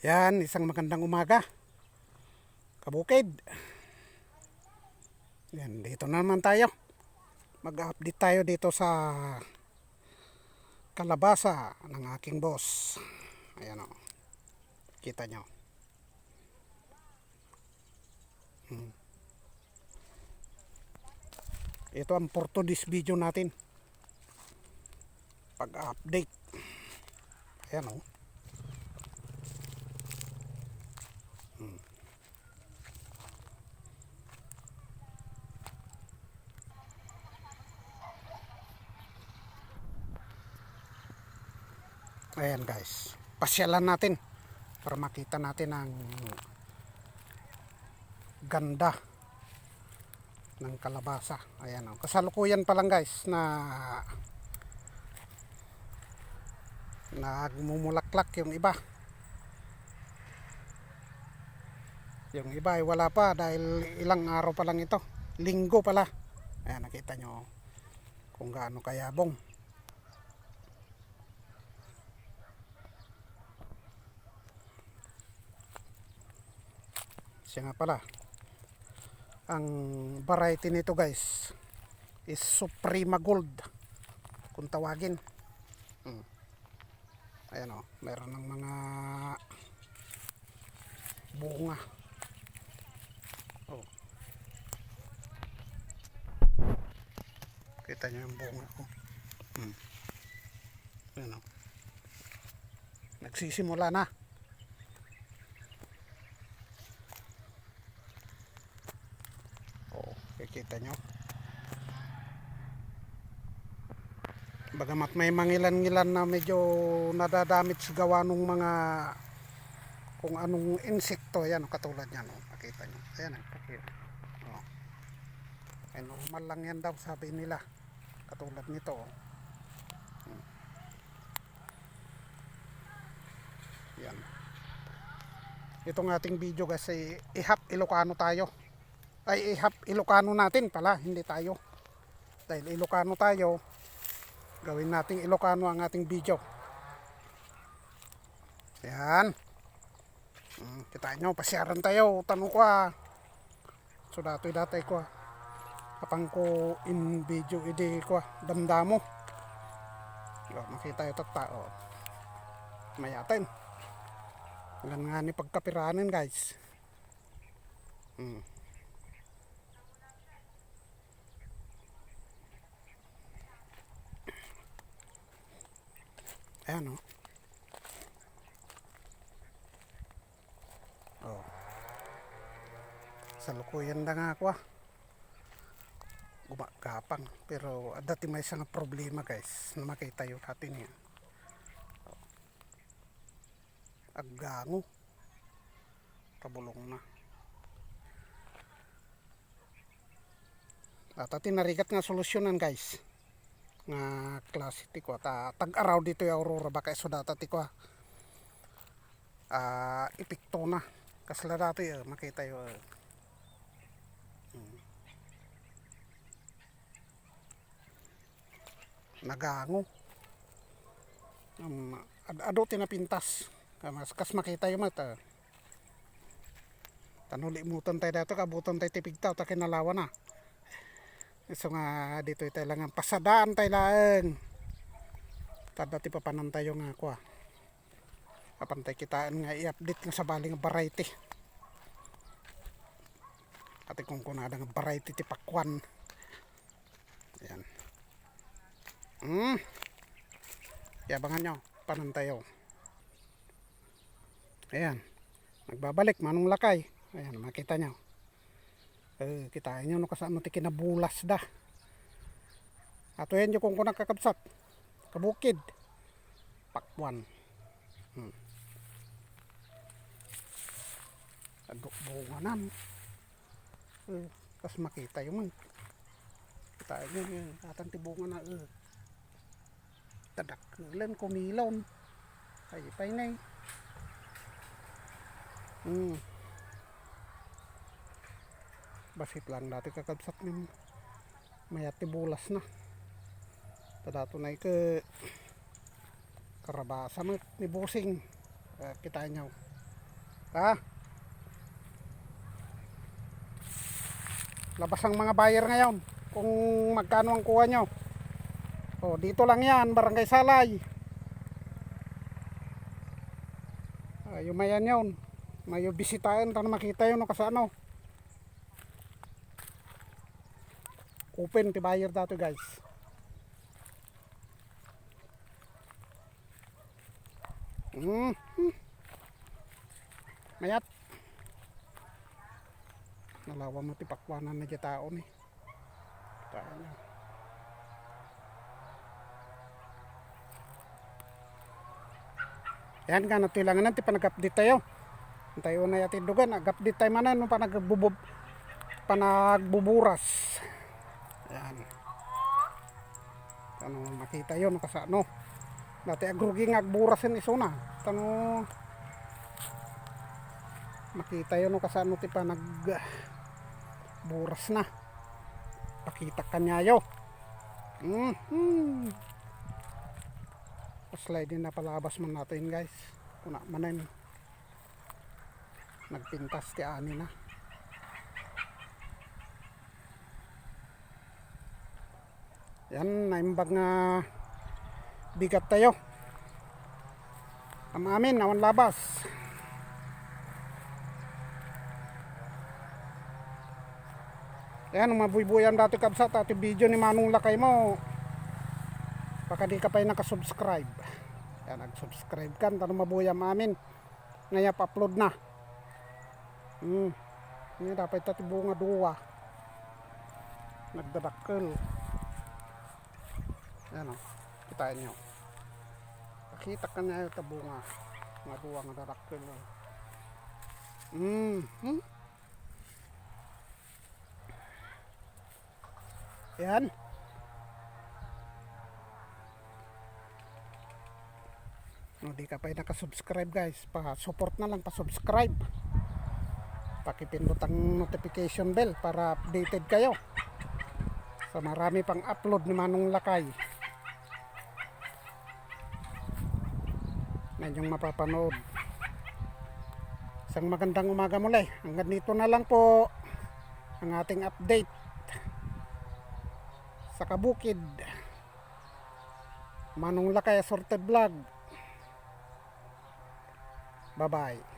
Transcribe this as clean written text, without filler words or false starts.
Yan, isang magandang umaga, kabukid. Yan, dito na naman tayo. Mag-update tayo dito sa kalabasa ng aking boss. Ayan o, kita nyo. Ito ang for today's video natin. Pag-update. Ayan o. Ayan guys, pasyalan natin para makita natin ang ganda ng kalabasa. Ayan o, kasalukuyan pa lang guys na nagmumulaklak yung iba. Yung iba ay wala pa dahil ilang araw pa lang ito, linggo pala. Ayan, nakita nyo kung gaano kayabong. Siya nga pala, ang variety nito guys is Suprema Gold kung tawagin. Ayan o, meron ng mga bunga. Oh. Kita nyo yung bunga ko. Ayan o, nagsisimula na. Kita nyo, bagamat may mangilan-ngilan na medyo nadadamit sa gawa ng mga kung anong insekto. Yan, katulad yan, nakita nyo. Ayan, ay normal lang yan daw sabi nila, katulad nito. Yan, itong ating video guys ay ihap Ilocano tayo. Ay ihap Ilocano natin pala, hindi tayo. Dahil Ilocano tayo, gawin nating Ilocano ang ating video. Yan. Kita nyo, pasyaran tayo. Tanong ko so datoy ko kapang ko in video ide ko damdamo. Makita ito tao. Mayatin. Hanggang nga ni pagkapiranin guys. Ayan o. Salukuyan na nga ako gumakapang. Pero dati may isang problema guys na makita yun natin yan. Aggango. Kabulong na. At narigat nga solusyonan guys. Nga klase ti ko tag-araw dito yung aurora baka iso data ti ko ipikto na kasla dati makita yung nagango ado tinapintas kas makita yung mata tanulimutan tayo dato kabutan tayo tipigtaw ta kinalawa na. So nga dito tayo lang ang pasadaan tayo lang. Tadati pa panan tayo nga ako kapantay kitaan nga i-update nga sa baling variety. At kung kunada nga variety ti pakwan. Ayan. Yabangan nyo, panan tayo. Ayan. Nagbabalik, manong lakay. Ayan, makita nyo. Kitain nyo no kasano ti kinabulas da. Ato yan nyo kung nakakabsat kabukid pakwan. Bunganan kas makita yung kitain nyo yung atang tibungan na tadakulan kumilon ay painay. Basit lang dati kakabsat ng mayati bulas na. Tadato na karabasa ni busing. Kita nyo Ha? Labas ang mga buyer ngayon kung magkano ang kuha nyo. O, dito lang yan, Barangay Salay. Yumayan yun. May bisitahin na makita yun o kasano. Open ti buyer dato guys. Mayat. Nalawa mo ti pakwanan na tao ni. Tao niya. Yan ka natilangan ti panag-update tayo. Tayo na yati dugan, nag-update tayo manan no panagbuburas. Yan. Ano makita yon kasano. Dati agrugi nga agburasin isuna. Tano makita yon kasano ti panagburas na. Pakita kanyayo. Slide din na palabas man natin guys. Kuna manan nagpintas ti ani na. Yan naimbag nga bigat tayo. Ang amin nawan labas. Yan mabuybuyan dati kabsat ati video ni Manong Lakay mo. Baka di ka pa nakasubscribe. Yan, nag-subscribe kan tanong mabuyam amin. Ngayon pa-upload na. Ini dapat ito bunga duwa. Nagdadakkel. Yan o. Kitain nyo. Pakita ka niya ito bunga. Nga duwa nga dadakkel. Yan. No, di ka pa nakasubscribe guys, pa-support na lang, pa-subscribe. Pakipindot ang notification bell para updated kayo sa marami pang upload ni Manong Lakay na inyong mapapanood. Isang magandang umaga muli. Hanggang dito na lang po ang ating update sa Kabukid. Manong Lakay Assorted Vlog. Bye-bye.